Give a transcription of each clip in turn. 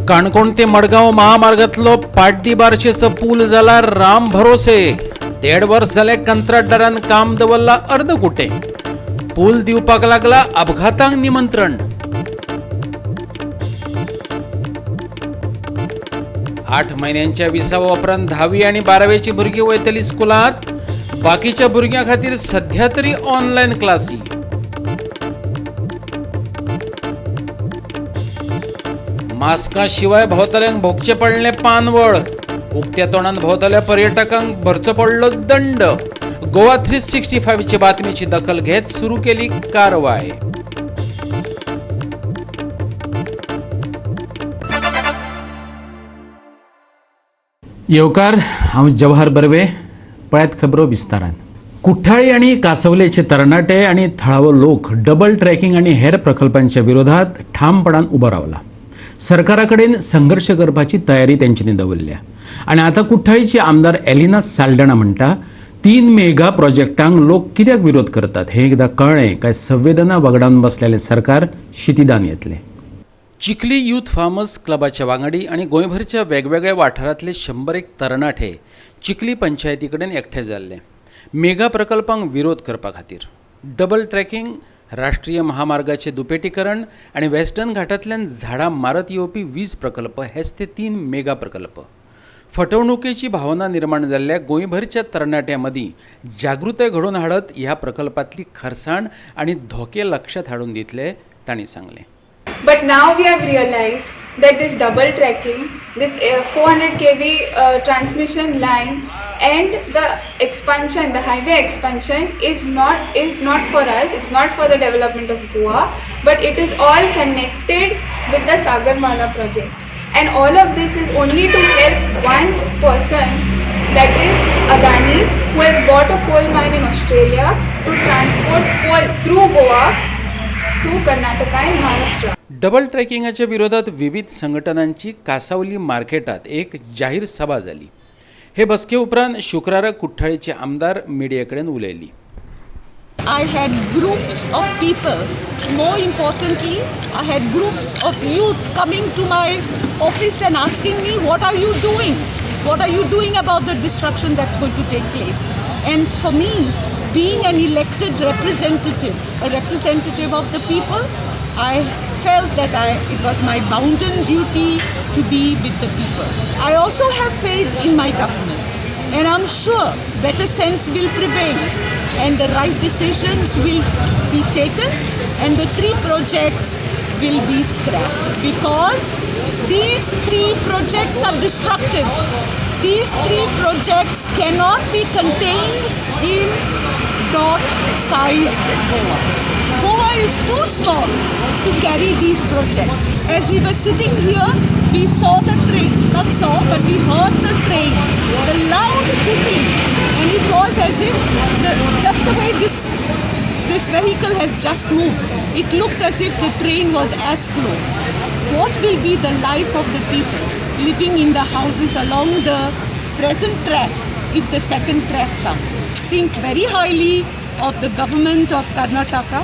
काणकोण ते मडगांव महामार्गातलो पाड्डीबारशेचो पूल जाला राम भरोसे. 1.5 वर्स जाले कंत्राटदारान काम दवरला अर्दकुटे. पूल दिवपाक लागला अपघातांक निमंत्रण. 8 म्हयन्यांच्या विसावा उपरांत 10वी आणि 12वीची भुरगीं वयतली स्कुलांत. बाकीच्या भुरग्यां खातीर सध्या तरी ऑनलायन क्लासी. मास्का शिवाय भोंवतल्यांक भोगचे पडले पानवळ. उक्त्या तोंडान भोंवतल्या पर्यटकांक भरचो पडलो दंड. गोवा 365 ची बातमीची दखल घेत सुरू केली कारवाय. येवकार, हांव जवाहर बर्वे. पळयात खबरो विस्तारान. कुठ्ठाळी आणि कासवलेचे तरणाटे आणि थळावो लोक डबल ट्रॅकिंग आणि हेर प्रकल्पांच्या विरोधात ठामपणान उबो रावला. सरकारा कडेन संघर्श करपाची तयारी तेंच्यांनी दवरल्या. आणि आता कुठ्ठाळीचे आमदार एलिना साल्डना म्हणटा 3 मेगा प्रोजेक्टांक लोक कित्याक विरोध करतात हे एकदा कळ्ळें काय संवेदना वगडावन बसलेले सरकार शितिदान येतले. चिखली यूथ फार्मर्स क्लबाच्या वांगडी आणि गोंयभरच्या वेगवेगळ्या वाठारांतले 101 तरणाटे चिखली पंचायती कडेन एकठांय जाल्ले मेगा प्रकल्पांक विरोध करपा खातीर. डबल ट्रॅकिंग, राष्ट्रीय महामार्गाचे दुपेटीकरण आणि वेस्टर्न घाटांतल्यान झाडां मारत येवपी वीज प्रकल्प हेच ते 3 मेगा प्रकल्प. फटवणुकेची भावना निर्माण जाल्ल्या गोंयभरच्या तरणाट्यां मदीं जागृताय घडोवन हाडत ह्या प्रकल्पांतली खरसाण आणि धोके लक्षात हाडून दितले तांणी सांगलें. But now we have realized that this double tracking, this 400 kV transmission line and the expansion, the highway expansion is not for us, it's not for the development of Goa, but it is all connected with the Sagarmala project. And all of this is only to help one person, that is Adani, who has bought a coal mine in Australia to transport coal through Goa to Karnataka and Maharashtra. Double ट्रॅकिंगाच्या विरोधात विविध संघटनांची कासावली मार्केटात एक जाहीर सभा झाली. हे बसके उपरांत शुक्रारा कुठ्ठाळीचे आमदार मिडिया कडेन उलयली. I had groups of people, more importantly, I had groups of youth coming to my office and asking me, what are you doing? What are you doing about the destruction that's going to take place? And for me, being an elected representative, a representative of the people, I felt that it was my bounden duty to be with the people. I also have faith in my government, and I'm sure better sense will prevail and the right decisions will be taken and the 3 projects will be scrapped, because these 3 projects are destructive. These 3 projects cannot be contained in dot-sized Goa. Goa is too small to carry these projects. As we were sitting here, we saw the train, not saw, but we heard the train, the loud hooting, and it was as if just the way this vehicle has just moved, it looked as if the train was as close. What will be the life of the people living in the houses along the present track if the second track comes? Think very highly of the government of Karnataka,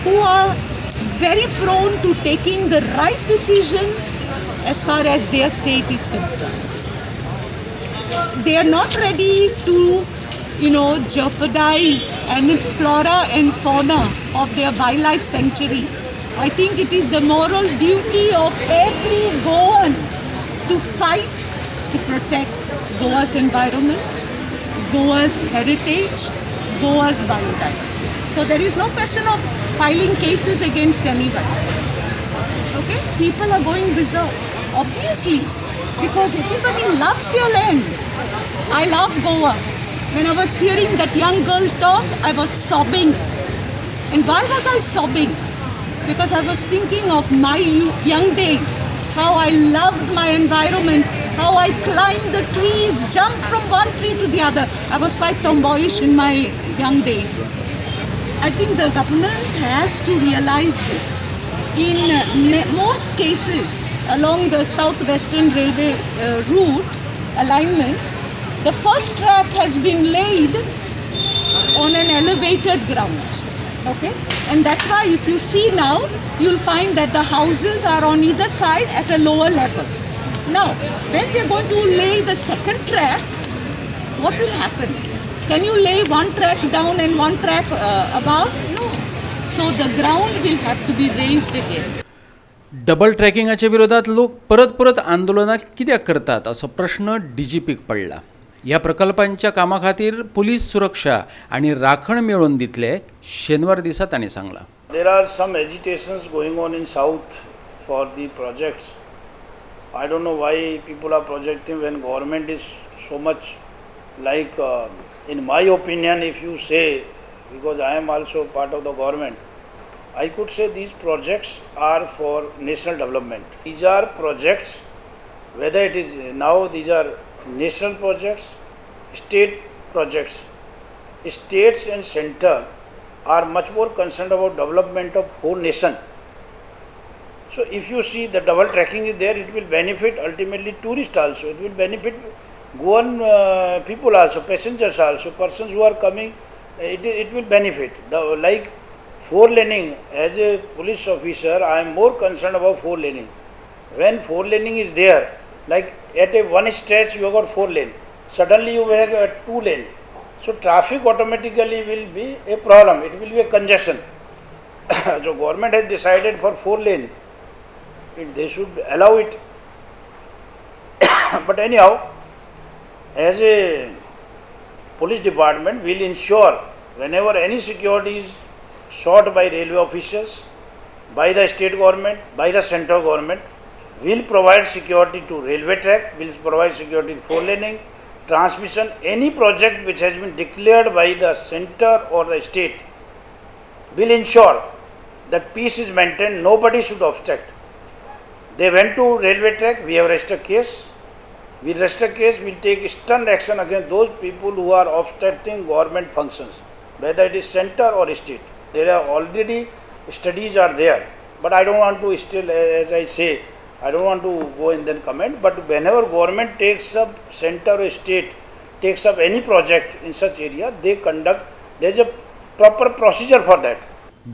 who are very prone to taking the right decisions as far as their state is concerned. They are not ready to, jeopardize flora and fauna of their wildlife sanctuary. I think it is the moral duty of every Goan to fight to protect Goa's environment, Goa's heritage, Goa's biodiversity. So there is no question of filing cases against anybody. Okay? People are going berserk, obviously, because everybody loves their land. I love Goa. When I was hearing that young girl talk, I was sobbing. And why was I sobbing? Because I was thinking of my young days, how I loved my environment, how I climbed the trees, jumped from one tree to the other. I was quite tomboyish in my young days. I think the government has to realize this. In most cases along the southwestern railway route alignment, the first track has been laid on an elevated ground. Okay, and that's why if you see now, you'll find that the houses are on either side at a lower level. Now, when we are going to lay the second track, what will happen? Can you lay one track down and one track above? No. So the ground will have to be raised again. Double ट्रॅकिंगाच्या विरोधात लोक परत परत आंदोलनां कित्याक करतात असो प्रश्न डीजीपीक पडला. ह्या प्रकल्पांच्या कामा खातीर पुलीस सुरक्षा आनी राखण मेळोवन दितले शेनवार दिसा तांणी सांगला. There are some agitations going on in south for the projects. I don't know why people are projecting when government is so much like in my opinion, if you say, because I am also part of the government, I could say these projects are for national development. These are projects, whether it is now these are national projects, state projects. States and center are much more concerned about development of whole nation. So if you see the double tracking is there, it will benefit ultimately tourists also. It will benefit Goan people also, passengers also, persons who are coming. It will benefit. Like four laning, as a police officer, I am more concerned about four laning. When four laning is there, like at a one stretch you have got four lane, suddenly you have a two lane. So traffic automatically will be a problem. It will be a congestion. So government has decided for four lane. They should allow it. But anyhow, as a police department, will ensure whenever any security is sought by railway officials, by the state government, by the central government, will provide security to railway track, will provide security to four laning, transmission, any project which has been declared by the center or the state, will ensure that peace is maintained, nobody should obstruct. They went to railway track, we have registered case. We register case, will take stern action against those people who are obstructing government functions, whether it is center or state. There are already studies are there, but I don't want to still, as I say, I don't want to go in then comment, but whenever government takes up, center or state takes up any project in such area, they conduct, there is a proper procedure for that.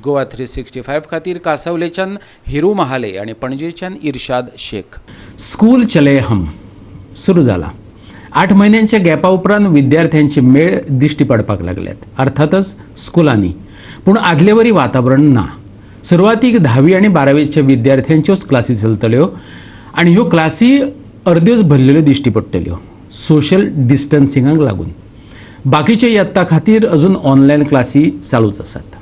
Goa 365 खातीर कासावलेच्यान हिरू महाले आनी पणजेच्यान इर्शाद Shaikh. School चले हम सुरू झाला. 8 महिन्यांच्या गॅपा उपरांत विद्यार्थ्यांचे मेळ दिश्टी पडपाक लागल्यात, अर्थातच स्कुलांनी. पूण आदलेवरी वातावरण ना. सुरवातीक 10वी आनी 12वीच्या विद्यार्थ्यांच्योच क्लासी चलतल्यो आनी ह्यो क्लासी अर्द्योच भरलेल्यो दिश्टी पडटल्यो सोशल डिस्टन्सिंगाक लागून. बाकीच्या इयत्ता खातीर अजून ऑनलायन क्लासी चालूच आसात.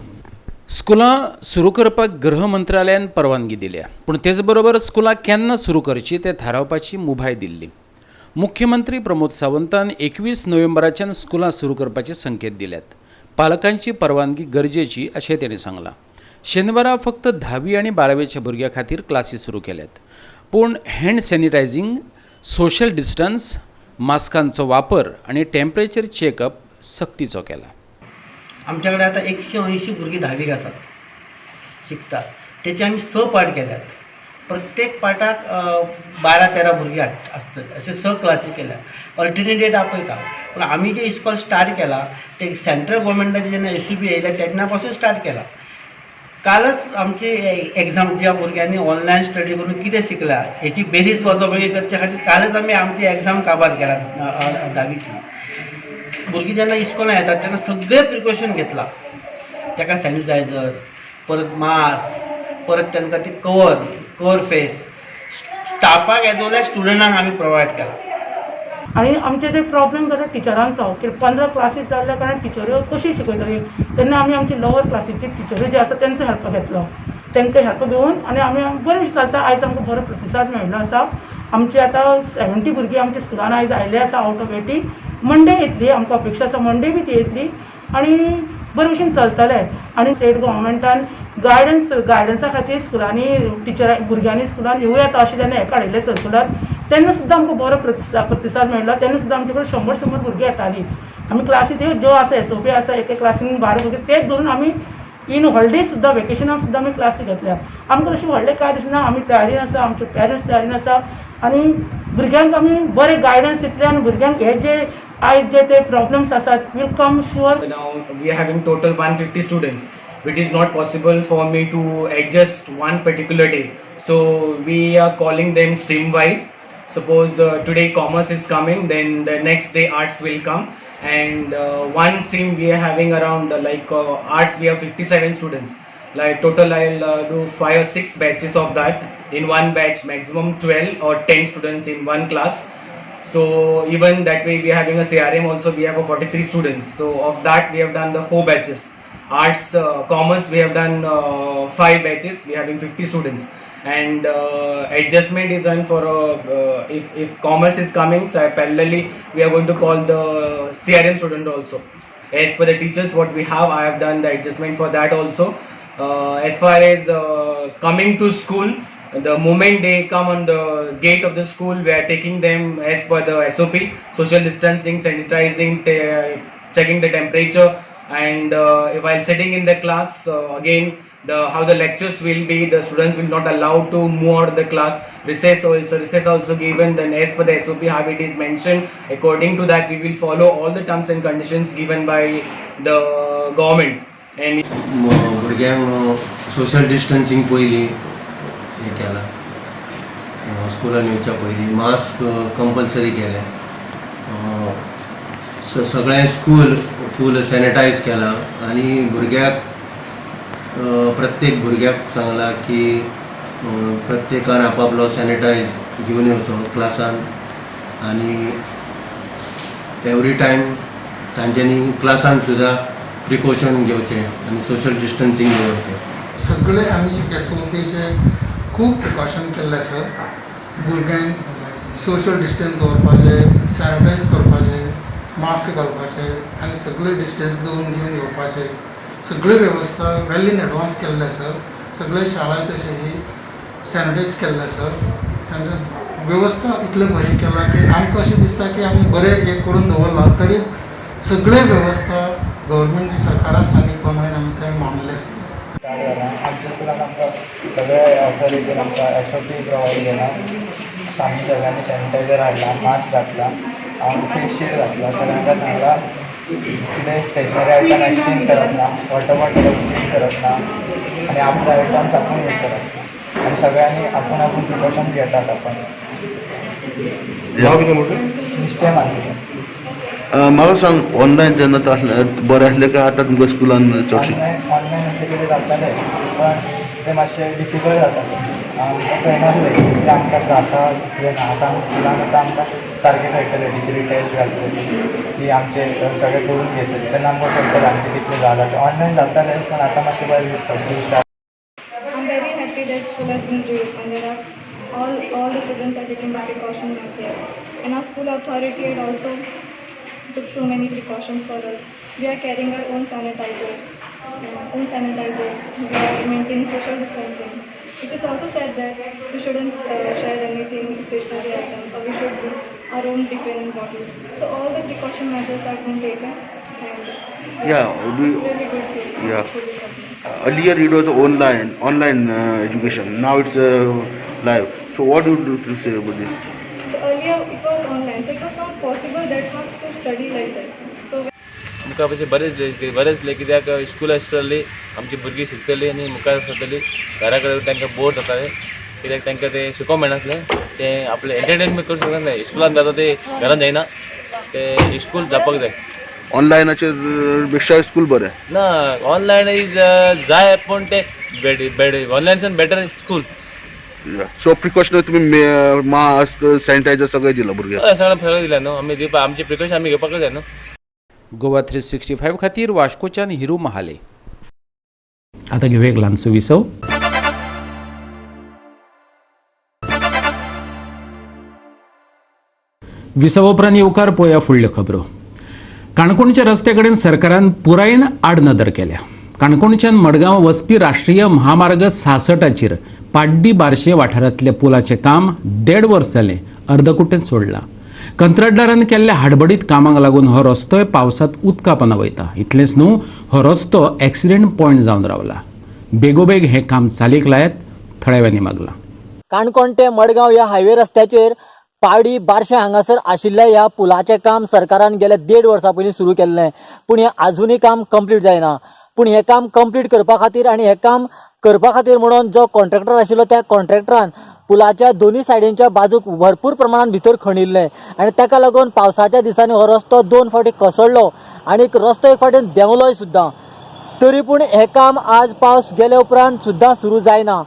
स्कुलां सुरू करपाक गृह मंत्रालयान परवानगी दिल्या, पूण तेच बरोबर स्कुलां केन्ना सुरू करची तें थारावपाची मुभाय दिल्ली. मुख्यमंत्री प्रमोद सावंतान 21 नोव्हेंबराच्यान स्कुलां सुरू करपाचे संकेत दिल्यात. पालकांची परवानगी गरजेची अशें तांणी सांगलां. शेनवारा फक्त 10वी आनी 12वीच्या भुरग्यां खातीर क्लासी सुरू केल्यात, पूण हँड सॅनिटायझींग, सोशल डिस्टन्स, मास्कांचो वापर आनी टेम्परेचर चेकअप सक्तीचो केला. आमच्याकडे आता 180 भुरगीं 10वीक आसात, शिकतात. तेचे आमी 6 पार्ट केल्यात. प्रत्येक पार्टाक 12-13 भुरगीं आसतात. अशे 6 क्लासी केल्या. अल्टरनेट डेट आपयता. पूण आमी जे इस्कॉल स्टार्ट केला ते सेंट्रल गव्हर्मेंटाचे जेन्ना SUB येयले तेन्ना पासून स्टार्ट केला. कालच आमची एग्जाम ज्या भुरग्यांनी ऑनलायन स्टडी करून कितें शिकला हेची बेरीज वजोबळी करचे खातीर कालच आमी आमची एग्जाम काबार केला 10वीची. भुरगीं जेन्ना इस्कॉलां येतात तेन्ना सगळे प्रिकॉशन घेतला. ताका सॅनिटायझर, परत मास्क, परत तांकां ती कवर फेस, स्टाफाक एज वेल एज स्टुडंटांक आमी प्रोवायड केला. आणि आमचे ते प्रॉब्लेम जाता टिचरांचो की 15 क्लासीस जाल्ल्या कारणान टिचऱ्यो कशी शिकयतली. तेन्ना आमी आमची लोवर क्लासीची टिचऱ्यो जे आसा तेंचो हेल्प घेतलो. तांकां हेल्प घेवन आनी आमी बरें चलता. आयज आमकां बरो प्रतिसाद मेळिल्लो आसा. आमची आतां 70 भुरगीं आमच्या स्कुलान आयज आयिल्ले आसा आउट ऑफ 80. मंडे येतली, आमकां अपेक्षा आसा मंडे बी ती येतली आनी बरे भशेन चलतले. आनी स्टेट गव्हर्मेंटान गायडन्सा खातीर स्कुलांनी भुरग्यांनी स्कुलान येवं येता अशें तेन्ना हें काडिल्लें सर्कुलर. तेन्ना सुद्दां आमकां बरो प्रतिसाद मेळ्ळो. तेन्ना सुद्दां आमचे कडेन 100 भुरगीं येतालीं. आमी क्लासी ज्यो आसा SOP आसा एके क्लासीन 12 भुरगीं तेच धरून आमी इन हॉलिडेज सुद्दां वेकेशनाक सुद्दां आमी क्लासी घेतल्या. आमकां तशें व्हडलें कांय दिसना. आमी तयारीन आसा, आमचे पेरंट्स तयारीन आसा आनी भुरग्यांक आमी बरें गायडन्स दितले आनी भुरग्यांक हे जे आयज जे ते प्रॉब्लेम्स आसात will come sure. Now we are having total 150 students it is not possible for me to adjust one particular day. So we are calling them stream wise. Suppose today commerce is coming, then the next day arts will come, and one stream we are having around arts we have 57 students. Like total I'll do 5 or 6 batches of that. In one batch maximum 12 or 10 students in one class. So even that way we are having a CRM also, we have a 43 students. So of that we have done the 4 batches. Arts commerce we have done 5 batches, we are having 50 students. And adjustment is done for if commerce is coming, so parallelly we are going to call the CRM student also. As per the teachers what we have, I have done the adjustment for that also. As far as coming to school, the moment they come on the gate of the school, we are taking them as per the SOP, social distancing, sanitizing, checking the temperature, and while sitting in the class, again how the lectures will be, the students will not allowed to move out of the class. Recess also given, then as per the SOP how it is mentioned, according to that we will follow all the terms and conditions given by the government. And भुरग्यांक social distancing पयलीं हें केलां, स्कुलान येवच्या पयलीं mask compulsory केलें, सगळें school फूल sanitise केलां आनी भुरग्याक प्रत्येक भुरग्याक सांगलां की प्रत्येकान आपापलो सॅनिटायज घेवन येवचो क्लासान, आनी एवरी टायम तांच्यांनी क्लासान सुद्दां प्रिकॉशन घेवचें आनी सोशल डिस्टन्सिंग दवरचें. सगळे आमी SOPचे खूब प्रिकॉशन केल्ले सर. भुरग्यांक सोशल डिस्टन्स दवरपाचें, सॅनिटायज करपाचें, मास्क घालपाचें आनी सगळे डिस्टन्स दवरून घेवन येवपाचें, सगळे वेवस्था वेल इन एडवान्स केल्ले सर. सगळे शाळा तशेंची सॅनिटायज केल्ले सर. वेवस्था इतले बरी केला की आमकां अशें दिसता की आमी बरें हें करून दवरला, तरी सगळे वेवस्था गव्हर्मेंट सरकारान सांगिल्ले प्रमाणे आमी तें मानले सर. आमच्या स्कुलान आमकां सगळे ऑथॉरिटीन आमकां SOP प्रोवायड केला. आमी सगळ्यांनी सॅनिटायझर हाडला, मास्क घातला, फेस शील्ड घातला, सगळ्यांका सांगला कितें स्टेशनरी आयटम एक्सचेंज करप ना, वॉटर बॉटल एक्सचेंज करप ना आनी आपले आयटम्स आपूण यूज करप, आनी सगळ्यांनी आपूण प्रिकॉशन्स घेतात. आपण हांव कितें म्हणटा निश्चय मानता. म्हाका सांग, ऑनलायन जेन्ना बरें आसलें काय आतां तुमकां स्कुलान चडशें ऑनलायन म्हणजे कितें जातालें, पण तें मातशें डिफिकल्ट जातालें. कळनासलें कितें आमकां जाता कितें ना. आतां आमी स्कुलान आतां आमकां सारकें कळटलें, टिचरी टेस्ट घालतली ती आमचे सगळें करून घेतली, तेन्ना आमकां कळटलें आमचें कितलें जालां. ऑनलायन जातालें, पण आतां मातशें बरें दिसता school start. I'm very happy that school has been reopened and there are all the students are taking the precaution measures. And our school authority had also took so many precautions for us. We are carrying our own sanitizers. We are maintaining social distancing. It is also said that we shouldn't share anything, stationary items, or we should do our own tiffin bottles. So all the precaution measures are being taken, and it's really good to earlier it was online education, now it's live. So what do you to say about this? So earlier it was online, so it was not possible that much to study like that. So आमकां अशें बरें कित्याक school आसतली, आमची भुरगीं शिकतली आनी मुखार सरतली. घरा कडेन तांकां बोर जातालें, कित्याक तांकां तें शिकोवंक मेळनासलें. तें आपलें एंटरटेनमेंट करूंक शकनासलें. स्कुलान जाता ते घरान जायना, ते स्कूल जावपाक जाय. ऑनलायनाचेर पेक्षा स्कूल बरें ना, ऑनलायन इज जाय, पूण ते ऑनलायनच्यान बेटर स्कूल. सो प्रिकॉशन तुमी मास्क सॅनिटायझर सगळें दिलां भुरग्यांक? सगळें दिलें न्हू. आमी दिवपा आमचे प्रिकॉशन आमी घेवपाकच जाय न्हू. गोवा 365 खातीर वास्कोच्यान हिरू महाले. आता घेऊया एक ल्हानसो विसव. विसव उपरांत येवकार पळोवया फुडल्यो खबरो. काणकोणच्या रस्ते कडेन सरकारान पुरायन आडनदर केल्या. काणकोणच्यान मडगांव वचपी राष्ट्रीय महामार्ग 66चेर पाड्डी बार्शे वाठारांतल्या पुलाचें काम 1.5 वर्स जालें अर्दकुटेन सोडलां. कंत्राटदारान केल्ल्या हाडबडीत कामाक लागून हो रस्तोय पावसांत उदका पोंदा वयता. इतलेंच न्हू, हो रस्तो एक्सिडेंट पॉयंट जावन रावला. बेगोबेग हें काम चालीक लायत थळाव्यांनी मागलां. काणकोण ते मडगांव ह्या हायवे रस्त्याचेर पाडी बार्शे हांगासर आशिल्ल्या ह्या पुलाचें काम सरकारान गेल्या 1.5 वर्सां पयलीं सुरू केल्लें, पूण हें आजुनूय काम कंप्लीट जायना. पूण हें काम कंप्लीट करपा खातीर आनी हें काम करपा खातीर म्हणून जो कॉन्ट्रॅक्टर आशिल्लो त्या कॉन्ट्रॅक्टरान पुलाच्या दोनी सायडींच्या बाजूक भरपूर प्रमाणात भितर खणिल्लें आनी ताका लागून पावसाच्या दिसांनी हो रस्तो 2 फावटी कोसळ्ळो आनी रस्तो एक फावटी देंवलोय सुद्दां. तरी पूण हें काम आज पावस गेल्या उपरांत सुद्दां सुरू जायना.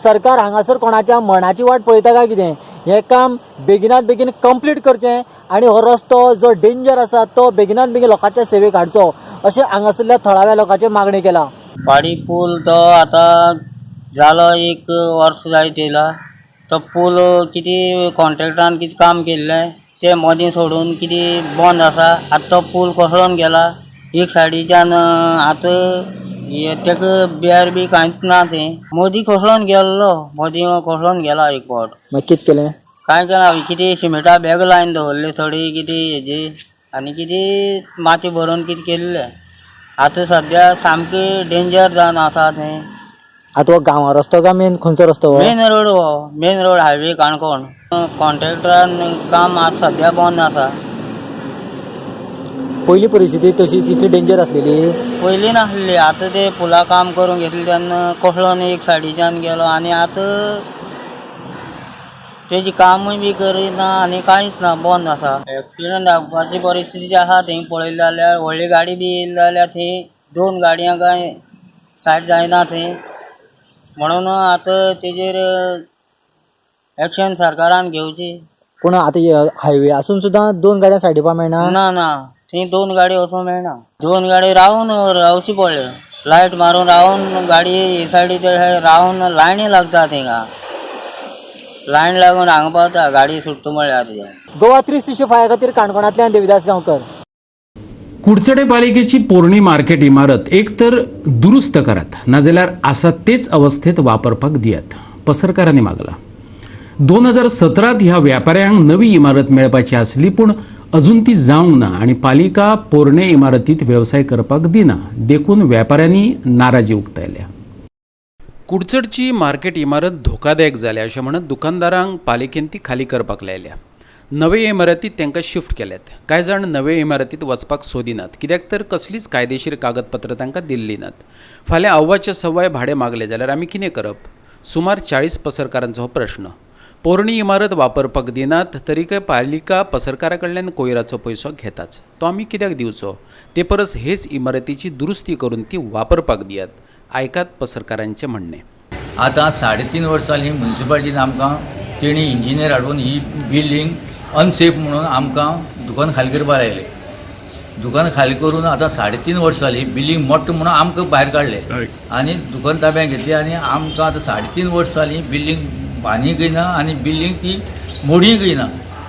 सरकार हांगासर कोणाच्या मनाची वाट पळयता काय कितें? हें काम बेगिनात बेगीन कंप्लीट करचें आनी हो रस्तो जो डेंजर आसा तो बेगिनात बेगीन लोकांच्या सेवेक हाडचो अशें हांगासरल्या थळाव्या लोकांची मागणी केला. पाडी पूल तो आतां जालो 1 वर्स जायत येयला. तो पूल कितें कॉन्ट्रॅक्टरान कितें काम केल्लें तें मदीं सोडून कितें बंद आसा. आतां तो पूल कोसळून गेला एक सायडीच्यान. आतां तेका बियार बी कांयच ना. तें मदीं कोसळून गेल्लो, मदीं कोसळून गेला एक फावट. मागीर कितें केलें? कांय केना. कितें सिमेंटा बॅग लायन दवरले थोडी कितें हेजी आनी कितें माती भरून कितें केल्लें. आतां सद्या सामकें डेंजर जावन आसा थंय. आतां हो गांवा रस्तो काय मेन खंयचो रस्तो? मेन रोड हो, मेन रोड हायवे काणकोण. कॉन्ट्रॅक्टरान काम आतां सद्या बंद आसा. पयली परिस्थिती तशी तितली डेंजर आसलेली? पयलीं नासली. आतां ते पुला काम करूंक घेतले तेन्ना कोसळून एक सायडीच्यान गेलो आनी आतां तेजी कामूय बी करिना आनी कांयच ना, बंद आसा. एक्सिडंट जावपाची परिस्थिती आसा थंय पळयली जाल्यार. व्हडली गाडी बी येयली जाल्यार थंय 2 गाडयांक काय सायड जायना थंय. म्हणून आतां तेजेर एक्शन सरकारान घेवची. पूण आतां हायवे आसून सुद्दां 2 गाडयां सायडीपा मेळना? ना थंय 2 गाडी वचूंक मेळना. 2 गाडी रावची पडल्यो. लायट मारून रावन गाडी हे सायडीचे रावन लायनी लागता थिंगा. लायन लागून हांगा पावता गाडी सुट्टा म्हळ्यार. गोवा 365 खातीर काणकोणांतल्यान देविदास गांवकर. कुडचडे पालिकेची पोरणी मार्केट इमारत एक तर दुरुस्त करात नाजाल्यार आसा तेच अवस्थेत वापरपाक दियात, पसरकारांनी मागला. 2017 ह्या व्यापाऱ्यांक नवी इमारत मेळपाची आसली पूण अजून ती जावंक ना आनी पालिका पोरणे इमारतीत व्यवसाय करपाक दिना देखून व्यापाऱ्यांनी नाराजी उक्तायल्या. कुडचडची मार्केट इमारत धोकादायक जाल्या अशें म्हणत दुकानदारांक पालिकेन ती खाली करपाक लायल्या. नवे इमारतीत तांकां शिफ्ट केल्यात. कांय जाण नवे इमारतीत वचपाक सोदिनात कित्याक तर कसलीच कायदेशीर कागदपत्रां तांकां दिल्ली नात. फाल्यां अव्वाच्या सव्वाय भाडें मागलें जाल्यार आमी कितें करप? सुमार 40 पसरकारांचो हो प्रश्न. पोरणी इमारत वापरपाक दिनात तरीकय पालिका पसरकारा कडल्यान कोयराचो पयसो घेताच. तो आमी कित्याक दिवचो? ते परस हेच इमारतीची दुरुस्ती करून ती वापरपाक दियात. आयकात पसरकारांचें म्हणणें. आतां 3.5 वर्सां जालीं म्युन्सिपाल्टीन आमकां तेणी इंजिनियर हाडून ही बिल्डींग अनसेफ म्हणून आमकां दुकान खाली करपाक लायले. दुकान खाली करून आतां 3.5 वर्सां जालीं बिल्डींग मोट्ट म्हणून आमकां भायर काडले आनी दुकान ताब्यात घेतली आनी आमकां आतां 3.5 वर्सां जालीं बिल्डींग बांदीक येना आनी बिल्डींग ती मोडीक येना.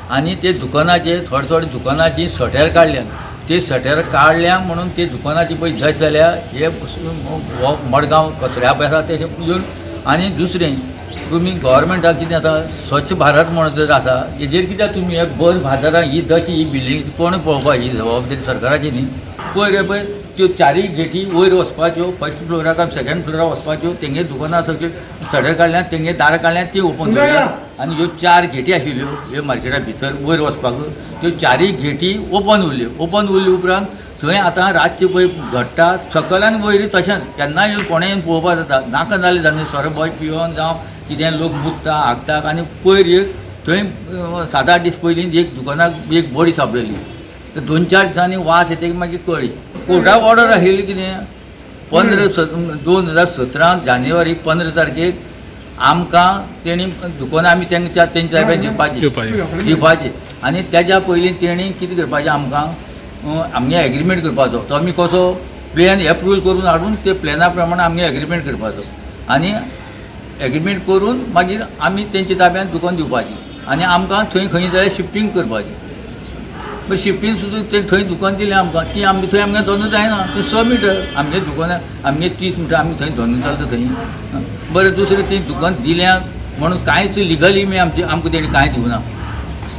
आनी ते दुकानाचे थोडे दुकानाची सटर काडल्यात. ते सटर काडल्या म्हणून ते दुकानाची पळय जश जाल्या हे मडगांव कचऱ्या पळय आसा तेजे येवन. आनी दुसरें तुमी गव्हर्मेंटाक कितें आतां स्वच्छ भारत म्हणून जर आसा हेजेर कित्याक तुमी हे बंद बाजारां ही जशी ही बिल्डींग कोण पळोवपाक ही जबाबदारी सरकाराची न्ही. पयर पळय त्यो 4 गेटी वयर वचपाच्यो, फर्स्ट फ्लोराक सेकंड फ्लोराक वचपाच्यो, तेंगे दुकानां सगळ्यो सटर काडल्यात, तेंगे दारां काडल्यात, ती ओपन दवरल्यात आनी ह्यो 4 गेटी आशिल्ल्यो ह्यो मार्केटा भितर वयर वचपाक त्यो 4 गेटी ओपन उरल्यो. ओपन उरले उपरांत थंय आतां रातचे पळय घडटा सकयल आनी वयर तशेंच केन्नाय येवन कोणें येवन पळोवपाक जाता. नाका जालें जाल्यार सरबत पिवन जावं कितें लोक मुत्ता हागतात आनी पयर एक थंय 7-8 दीस पयलीं एक दुकानाक एक बॉडी सापडली. 2-4 दिसांनी वास येता मागीर कळ्ळी. कोर्टाक ऑर्डर आशिल्ली कितें 2017 जानेवारी 15 तारखेक आमकां तेणी दुकानां आमी तेंच्या ताब्यात दिवपाची आनी तेज्या पयलीं तेणी कितें करपाचें आमकां आमगे एग्रीमेंट करपाचो. तो आमी कसो प्लॅन एप्रूव्हल करून हाडून ते प्लॅना प्रमाणे आमगे एग्रीमेंट करपाचो आनी एग्रीमेंट करून मागीर आमी तेंच्या ताब्यात दुकान दिवपाची आनी आमकां थंय खंय जाय शिफ्टींग करपाची. पण शिफ्टींग सुद्दां ते थंय दुकान दिलें आमकां ती आमी थंय आमगे दोनूय जायना. ती 6 मिटर आमगे दुकानां आमगे 30 मिटर आमी थंय दोनूय चलता थंय. बरें दुसरें ती दुकान दिल्या म्हणून कांयच लिगली आमकां तेणी कांय दिवना.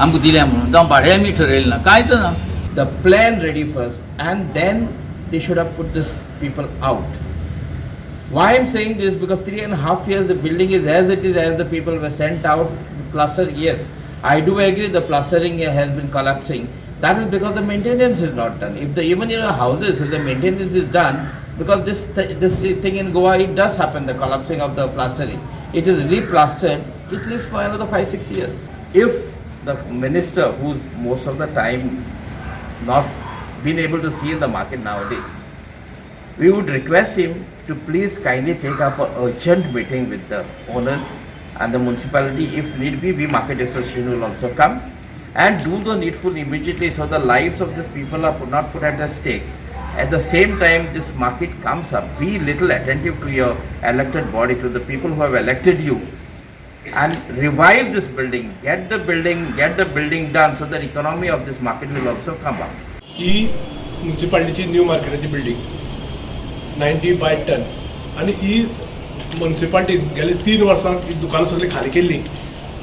आमकां दिल्या म्हणून जावं भाडें आमी ठरयलें ना कांयच ना. The plan ready first and then they should have put these people out. Why I'm saying this, because 3.5 years the building is as it is, as the people were sent out. Plaster, yes, I do agree the plastering has been collapsing. That is because the maintenance is not done. If even in our houses, if the maintenance is done, because this thing in Goa, it does happen, the collapsing of the plastering. It is re-plastered, it lives for another 5-6 years. If the minister, who's most of the time not been able to see in the market nowadays, we would request him to please kindly take up an urgent meeting with the owners and the municipality. If need be, we market association will also come and do the needful immediately, so the lives of these people are not put at the stake. At the same time, this market comes up. Be little attentive to your elected body, to the people who have elected you, and revive this building. Get the building done, so that economy of this market will also come up. ही म्युनिसिपालिटीची new मार्केटाची building 90 by 10 आणि ही municipality गेले 3 वर्सां ही दुकानां सगळी खाली केल्ली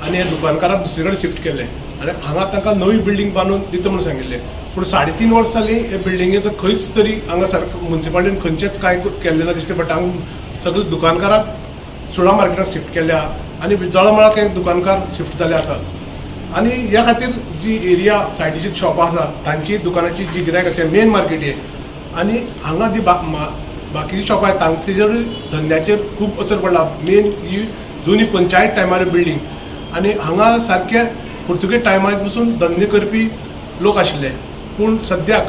आणि ह्या दुकानकारांक दुसरे कडेन शिफ्ट केले आणि हांगा तांकां नवी बिल्डिंग बांदून दिता म्हणून सांगिल्लें. पूण 3.5 वर्सां जालीं हे बिल्डिंगेचो खंयच तरी हांगा म्युनिसिपालिटीन खंयचेच कांय केल्लें ना दिसता. बट हांगा सगळे दुकानकारांक सुडा मार्केटात शिफ्ट केल्या आणि जळमळा काही दुकानकार शिफ्ट जाले आसात. आणि ह्या खातीर जी एरिया सायडीची शॉपां आसा तांची दुकानाची जी गिरायक अशें मेन मार्केट आहे आणि हांगा जी बाकीची शॉपां आहेत तांचेर धंद्याचेर खूब असर पडला. मेन ही जुनी पंचायत टायमार बिल्डिंग आणि हांगा सारके पुर्तुगेज टायमार पसून धंदे करपी लोक आशिल्ले. पूण सद्याक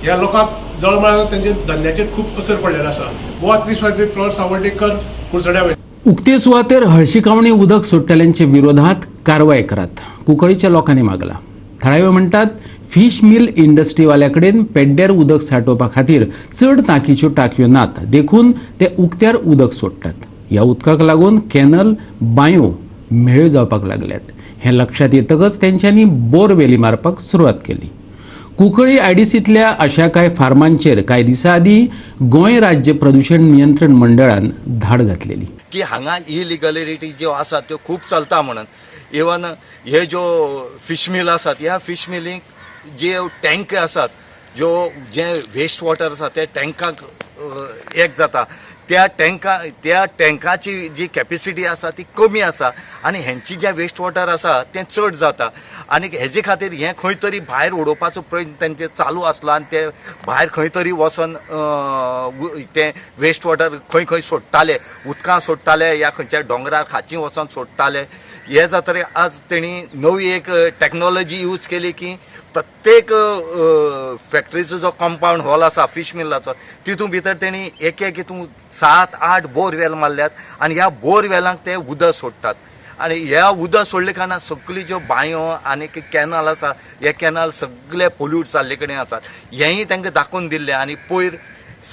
ह्या लोकांक जळमळा तांच्या धंद्याचेर खूब असर पडलेलो आसा. GOA365 प्रॉड सावड्डेकर कुडचड्या वयता. उक्ते सुवातेर हळशिकावणी उदक सोडटल्यांचे विरोधात कारवाय करात, कुंकळीच्या लोकांनी मागला. थळावे म्हणटात फिश मिल इंडस्ट्रीवाल्या कडेन पेड्ड्यार उदक साठोवपा खातीर चड टांकीच्यो टांकयो नात, देखून ते उक्त्यार उदक सोडटात. ह्या उदकाक लागून कॅनल, बांयो मेळ्यो जावपाक लागल्यात. हें लक्षात येतकच तेंच्यांनी बोरवेली मारपाक सुरवात केली. कुंकळी आयडीसींतल्या अशा कांय फार्मांचेर कांय दिसा आदीं गोंय राज्य प्रदूषण नियंत्रण मंडळान धाड घातलेली की हांगा इलिगलिटी ज्यो आसात त्यो खूब चलता म्हणून. इवन हे ज्यो फिश मिल आसात, ह्या फिश मिलीक जे टँक आसात, जे वेस्ट वॉटर आसा ते टँकाक एक जाता, त्या टँकाची जी कॅपेसिटी आसा ती कमी आसा आनी हेंची जे वेस्ट वॉटर आसा तें चड जाता. आनी हेजे खातीर हें खंय तरी भायर उडोवपाचो प्रयत्न तेंचे चालू आसलो आनी ते भायर खंय तरी वचोन तें वेस्ट वॉटर खंय सोडटाले, उदकां सोडटाले या खंयच्या डोंगरार खाची वचोन सोडटाले. हे जातकीर आज तेणी नवी एक टॅक्नॉलॉजी यूज केली की प्रत्येक फॅक्टरीचो जो कंपाऊंड हॉल आसा फिश मिलाचो तितून भितर तेणी एक हितून 7-8 बोरवेल मारल्यात आनी ह्या बोरवेलांक ते उदक सोडटात. आनी ह्या उदक सोडले कारणान सगळी ज्यो बांयो आनी कॅनल आसा हे कॅनल सगळे पोल्यूट जाल्ले कडेन आसात. हेंय तांकां दाखोवन दिल्लें आनी पयर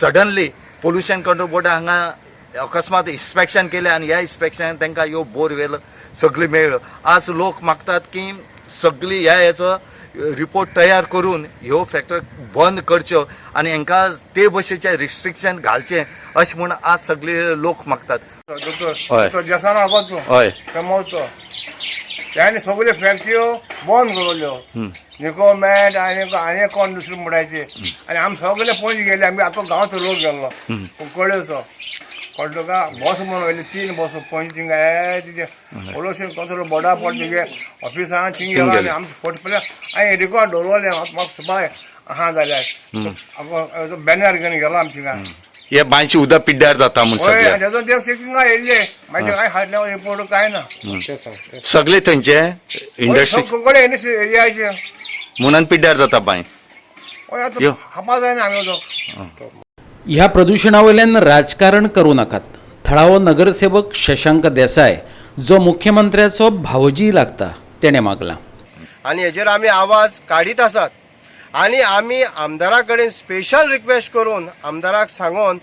सडनली पोल्युशन कंट्रोल बोर्डान हांगा अकस्मात इन्स्पेक्शन केलें आनी ह्या इन्स्पेक्शनान तांकां ह्यो बोरवेल सगळी मेळ्ळ्यो. आज लोक मागतात की सगळी ह्याचो रिपोर्ट तयार करून ह्यो फॅक्टरी बंद करच्यो आनी हांकां ते भशेचे रिस्ट्रिक्शन घालचें अशें म्हूण आज सगळे लोक मागतात. हय कमवतो त्याने सगळे फॅक्टऱ्यो बंद करूल्यो. निकोमेंट आनी कोण दुसरे मुडायचे आनी आमी सगळे पयलीं गेले. आमी आतां गांवचो लोक गेल्लो कळ्योचो कळटो का बस म्हणून वयले 3 बस पयलीं थिंगा तिचे पोल्युशन कंट्रोल बोर्डा पड तिगे ऑफिसान थिंग गेलो आनी आमी फोटो पयले हांवें रिकॉर्ड दवरले. म्हाका सुबाय आहा जाल्यार बॅनर घेवन गेलो आमी थिंगा. हे बांयची उदक पिड्ड्यार जाता म्हणून तेजो थिंगा येयले मागीर कांय हाडले रिपोर्ट कांय ना. सगळे थंयचे इंडस्ट्री एरियाचे म्हणून पिड्ड्यार जाता बांय. हापा जायना हांगा. ह्या प्रदूषणावयल्यान राजकारण करूं नाकात. थळावो नगरसेवक शशांक देसाय जो मुख्यमंत्र्याचो भावजी लागता तेणें मागला. आनी हेजेर आमी आवाज काडीत आसात आनी आमी आमदारा कडेन स्पेशल रिक्वेस्ट करून आमदाराक सांगून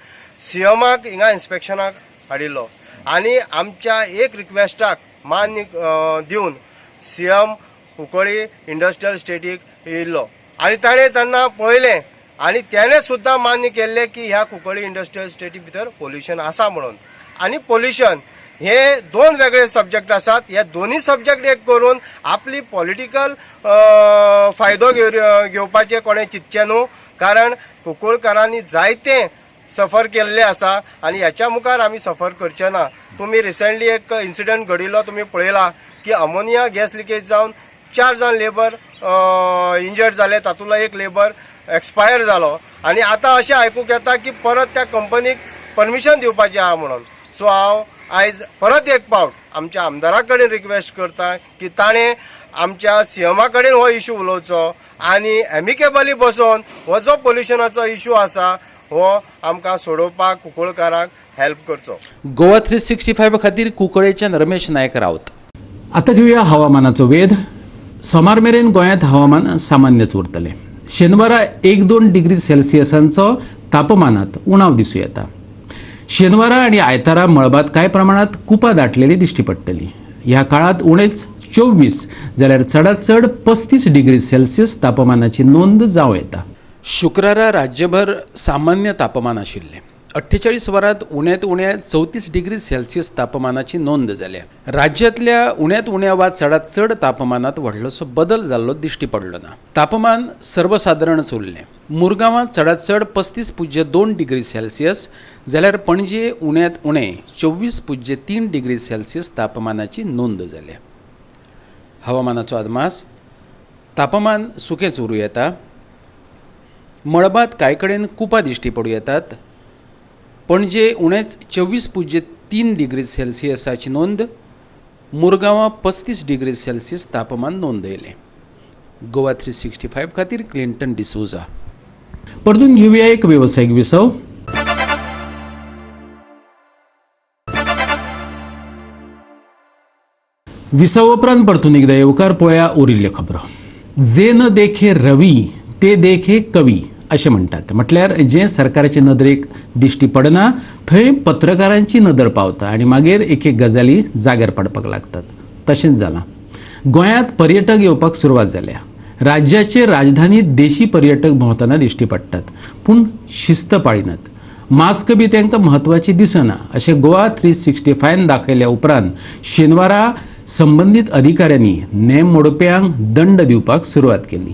सीएमाक हिंगा इन्स्पेक्शनाक हाडिल्लो आनी आमच्या एक रिक्वेस्टाक मान्य दिवन सीएम कुंकळी इंडस्ट्रियल स्टेटीक येयल्लो आनी ताणें तेन्ना पळयलें आनी तेणें सुद्दां मान्य केल्लें की ह्या कुंकळी इंडस्ट्रियल स्टेटी भितर पोल्युशन आसा म्हणून. आनी पोल्युशन हे 2 वेगळे सब्जेक्ट आसात. हे दोन्ही सब्जेक्ट एक करून आपली पॉलिटिकल फायदो घेवपाचें कोणें चिंतचें न्हू. कारण कुंकळकारांनी जायते सफर केल्ले आसा आनी ह्याच्या मुखार आमी सफर करचे ना. तुमी रिसेंटली एक इन्सिडंट घडिल्लो तुमी पळयला की अमोनिया गॅस लिकेज जावन 4 जाण लेबर इंजर्ड जाले, तातूंतलो एक लेबर एक्सपायर जालो आनी आतां अशें आयकूंक येता की परत त्या कंपनीक परमिशन दिवपाची आहा म्हणून. सो हांव आयज परत एक फावट आमच्या आमदारा कडेन रिक्वेस्ट करता की ताणें आमच्या सीएमा कडेन हो इशू उलोवचो आनी एमिकेबली बसोवन हो जो पोल्युशनाचो इशू आसा हो आमकां सोडोवपाक कुंकळकारांक हेल्प करचो. गोवा 365 खातीर कुंकळेच्यान रमेश नायक रावत. आतां घेवया हवामानाचो वेध. सोमार मेरेन गोंयांत हवामान सामान्यच उरतलें. शेनवारा 1-2 डिग्री सेल्सियसांचो तापमानात उणाव दिसूं येता. शेनवारा आनी आयतारा मळबात कांय प्रमाणात कुपां दाटलेली दिश्टी पडटली. ह्या काळात उणेच 24 जाल्यार चडांत चड 35 डिग्री सेल्सियस तापमानाची नोंद जावं येता. शुक्रारा राज्यभर सामान्य तापमान आशिल्लें. 48 वरांत उण्यांत उण्या 34 डिग्री सेल्सियस तापमानाची नोंद जाल्या. राज्यांतल्या उण्यांत उण्या वा चडांत चड तापमानात व्हडलोसो बदल जाल्लो दिश्टी पडलो ना. तापमान सर्वसाधारणच उरलें. मुरगांवां चडांत चड 35.2 डिग्री सेल्सियस जाल्यार पणजे उण्यांत उणें 24.3 डिग्री सेल्सियस तापमानाची नोंद जाल्या. हवामानाचो अदमास. तापमान सुकेंच उरूं येता. मळबात कांय कडेन कुपां दिश्टी पडूं येतात. पणजे उणेच 24.3 डिग्री सेल्सियसाची नोंद. मुरगांवां 35 डिग्री सेल्सियस तापमान नोंदयलें. गोवा 365 खातीर क्लिंटन डिसोजा. परतून घेवया एक वेवसायीक विसव. विसव उपरांत परतून एकदा येवकार पळोवया उरिल्ल्यो खबरो. जे न देखे रवी ते देखे कवी अशें म्हणटात. म्हटल्यार जें सरकाराचे नदरेक दिश्टी पडना थंय पत्रकारांची नदर पावता आनी मागीर एक एक गजाली जाग्यार पडपाक लागतात. तशेंच जालां. गोंयांत पर्यटक येवपाक सुरवात जाल्या. राज्याचे राजधानीत देशी पर्यटक भोंवतना दिश्टी पडटात, पूण शिस्त पाळिनात. मास्क बी तांकां म्हत्वाची दिसना अशें गोवा 365 दाखयल्या उपरांत शेनवारा संबंदीत अधिकाऱ्यांनी नेम मोडप्यांक दंड दिवपाक सुरवात केली.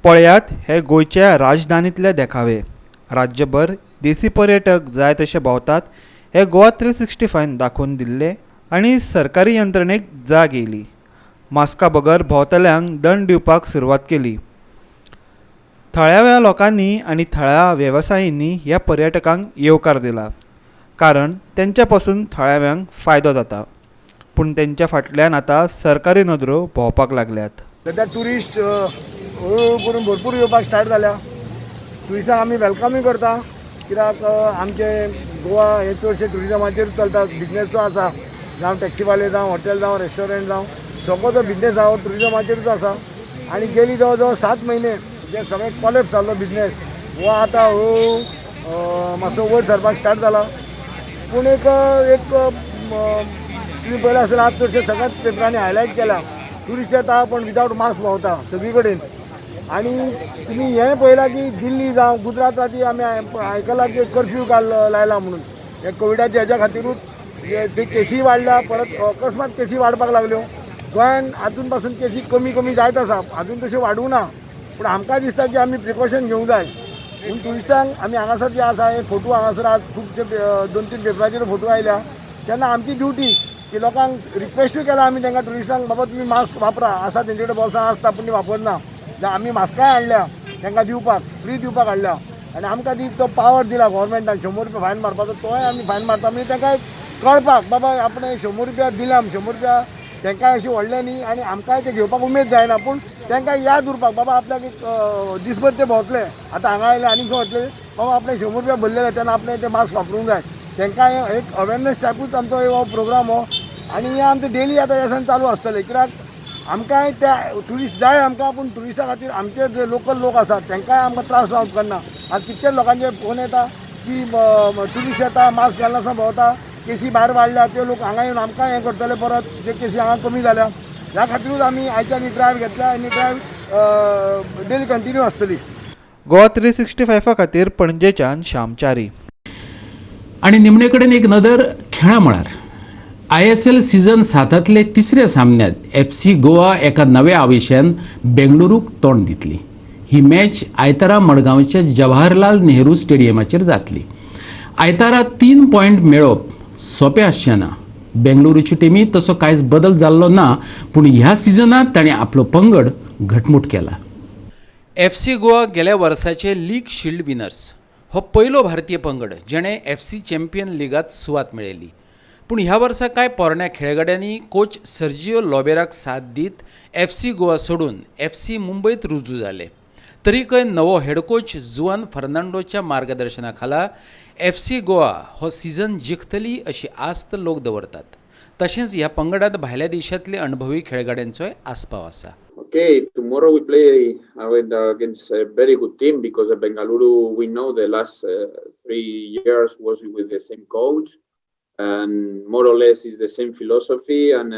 पळयात हे गोंयच्या राजधानीतले देखावे. राज्यभर देसी पर्यटक जाय तशे भोंवतात हे गोवा 365 दाखोवन दिल्ले आनी सरकारी यंत्रणेक जाग येयली. मास्का बगर भोंवतल्यांक दंड दिवपाक सुरवात केली. थळाव्या लोकांनी आनी थळाव्या वेवसायींनी ह्या पर्यटकांक येवकार दिला, कारण तेंच्या पासून थळाव्यांक फायदो जाता. पूण तेंच्या फाटल्यान आतां सरकारी नदरो भोंवपाक लागल्यात. सध्या ट्युरिस्ट हळू करून भरपूर येवपाक स्टार्ट जाल्या. ट्युरिस्टांक आमी वेलकमूय करता, कित्याक आमचे गोवा हे चडशे ट्युरिजमाचेर चलता. बिजनेसचो आसा, जावं टॅक्सीवाले जावं हॉटेल जावं रेस्टॉरंट जावं सगळो जो बिजनेस आसा ट्युरिजमाचेरूच आसा. आनी गेली जवळ जवळ 7 म्हयने जे सगळे कॉलेप्स जाल्लो बिजनेस हो आतां हळू मातसो वयर सरपाक स्टार्ट जाला. पूण एक तुम्ही पळयलें आसल्यार आज चडशे सगळ्याच पेपरांनी हायलायट केला ट्युरिस्ट येता पण विदावट मास्क भोंवता सगळी कडेन. आनी तुमी हें पळयलां की दिल्ली जावं गुजरात राती आमी आयकलां की कर्फ्यू लायला म्हणून. हे कोविडाच्या हेज्या खातीरूच ते केसी वाडल्या, परत अकस्मात केसी वाडपाक लागल्यो. गोंयान आजून पासून केसी कमी कमी जायत आसा, आजून तश्यो वाडूंक ना. पूण आमकां दिसता की आमी प्रिकॉशन घेवंक जाय. पूण ट्युरिस्टांक आमी हांगासर जे आसा हे फोटो हांगासर आज खुबशे 2-3 पेपराचेर फोटो आयल्या, तेन्ना आमची ड्युटी की लोकांक रिक्वेस्टूय केला आमी तांकां ट्युरिस्टांक, बाबा तुमी मास्क वापरा. आसा तेंचे कडेन बोल्सां आसता पूण ती वापरना. आमी मास्काय हाडल्या तांकां दिवपाक, फ्री दिवपाक हाडल्या. आनी आमकां तो पावर दिला गव्हर्मेंटान 100 रुपया फायन मारपाचो, तोय आमी फायन मारता. म्हणजे तांकां कळपाक बाबा आपण 100 रुपया दिल्या, 100 रुपया तांकांय अशी व्हडलें न्ही आनी आमकांय ते घेवपाक उमेद जायना. पूण तांकां याद उरपाक बाबा आपल्याक एक दिसभर ते भोंवतले, आतां हांगा आयले आनी खंय वतले, बाबा आपणे 100 रुपया भरलेले तेन्ना आपणे ते मास्क वापरूंक जाय. तांकां एक अवेरनेस टायपूच आमचो हो प्रोग्राम हो. आनी हे आमचे डेली आतां येसन चालू आसतलें, कित्याक आमकांय त्या ट्युरिस्ट जाय आमकां. पूण ट्युरिस्टा खातीर आमचे जे लोकल लोक आसात तांकांय आमकां त्रास जावंक करना. आज कितके लोकांचे फोन येता की ट्युरिस्ट येता मास्क घालनासतना भोंवता, केसी भायर वाडल्या, ते लोक हांगा येवन आमकां हें करतले परत, जे केसी हांगा कमी जाल्या. ह्या खातीरूच आमी आयच्या न्ही ड्रायव्ह घेतल्या आनी ड्रायव्ह डेली कंटिन्यू आसतली. गोवा 365 खातीर पणजेच्यान श्यामचारी. आनी निमणे कडेन एक नदर खेळा मळार. ISL सीझन 7तले तिसऱ्या सामन्यांत FC गोवा एका नव्या आवेशान बेंगळुरूक तोंड दितली. ही मॅच आयतारा मडगांवच्या जवाहरलाल नेहरू स्टेडियमाचेर जातली. आयतारा 3 पॉयंट मेळोवप सोंपें आसचें ना. बेंगळुरूची टिमी तसो कांयच बदल जाल्लो ना, पूण ह्या सिजनात ताणें आपलो पंगड घटमूट केला. FC गोवा गेल्या वर्साचे लीग शिल्ड विनर्स हो पयलो भारतीय पंगड जेणे FC चॅम्पियन लिगात सुवात मेळयली. पूण ह्या वर्सा कांय पोरण्या खेळगड्यांनी कोच सर्जिओ लोबेराक साथ दीत FC गोवा सोडून FC मुंबईत रुजू जाले. तरीकय नवो हेड कोच जुआन फर्नांडोच्या मार्गदर्शनाखाला FC गोवा हो सीझन जिखतली अशी आस्त लोक दवरतात. तशेंच ह्या पंगडात भायल्या देशांतले अणभवी खेळगड्यांचोय आस्पाव आसा. Okay, tomorrow we play against a very good team because Bengaluru, we know the last 3 years was with the same coach and more or less is the same philosophy and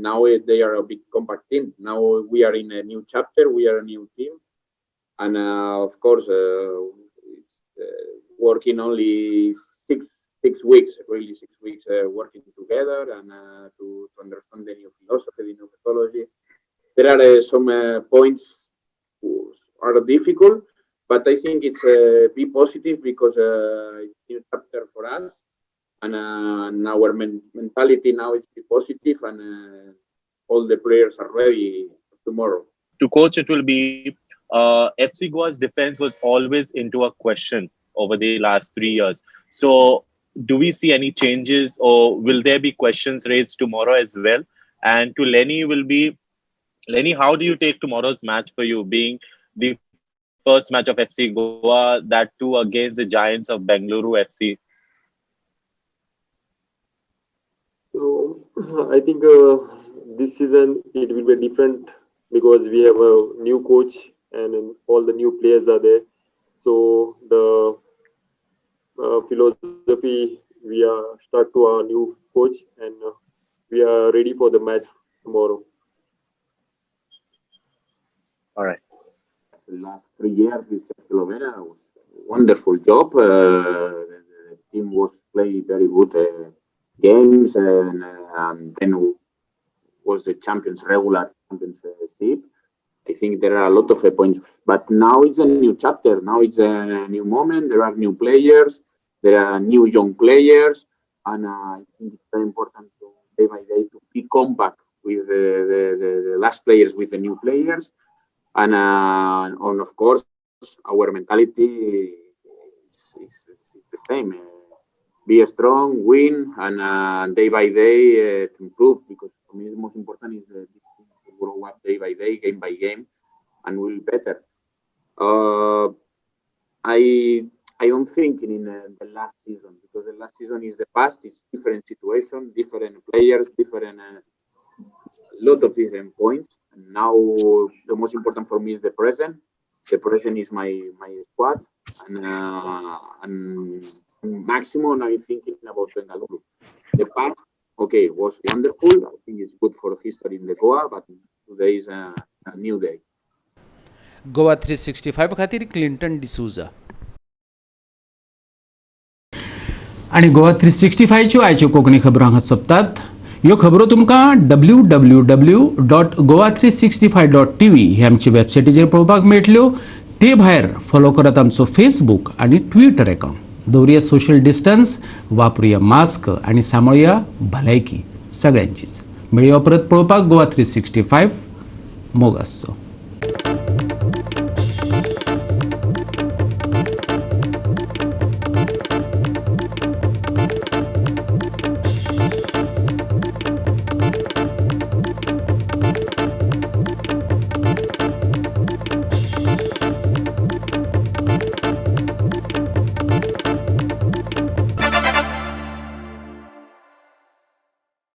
now they are a big compact team. Now we are in a new chapter, we are a new team and of course working only six weeks, really 6 weeks working together and to understand the new philosophy, the new methodology. There are some points are difficult, but I think it's be positive because it's a new chapter for us, and our mentality now is be positive, and all the players are ready tomorrow. To coach, it will be FC Goa's defense was always into a question over the last 3 years. So, do we see any changes, or will there be questions raised tomorrow as well? And to Lenny, how do you take tomorrow's match for you, being the first match of FC Goa, that too against the giants of Bengaluru FC? So, I think this season it will be different because we have a new coach and all the new players are there. So the philosophy we are start to our new coach and we are ready for the match tomorrow. All right. The last 3 years with Sergio Lovera was a wonderful job. The team was playing very good games and then was the regular championship. I think there are a lot of points, but now it's a new chapter. Now it's a new moment. There are new players. There are new young players, and I think it's very important to day by day to be compact with the last players, with the new players. And of course, our mentality is the same. Be strong, win, and day by day to improve. Because for me, the most important is this team to grow up day by day, game by game, and will be better. I don't think in the last season, because the last season is the past. It's different situation, different players, different. Lot of different points. And now the most important for me is the present. The present is my squad, and maximum I'm thinking about Bengaluru. The past, okay, was wonderful. I think it's good for history in the Goa, but today is a new day. Goa 365 खातीर Clinton D'Souza. आणि गोवा 365च्यो आयच्यो कोंकणी खबरो हांगा सोंपतात. ह्यो खबरो तुमकां www.goa365.tv हे आमचे वेबसायटीचेर पळोवपाक मेळटल्यो. ते भायर फॉलो करात आमचो फेसबूक आनी ट्विटर अकाउंट. दवरुया सोशल डिस्टन्स, वापरुया मास्क आनी सांबाळुया भलायकी सगळ्यांचीच. मेळया परत पळोवपाक गोवा 365. मोग आसचो.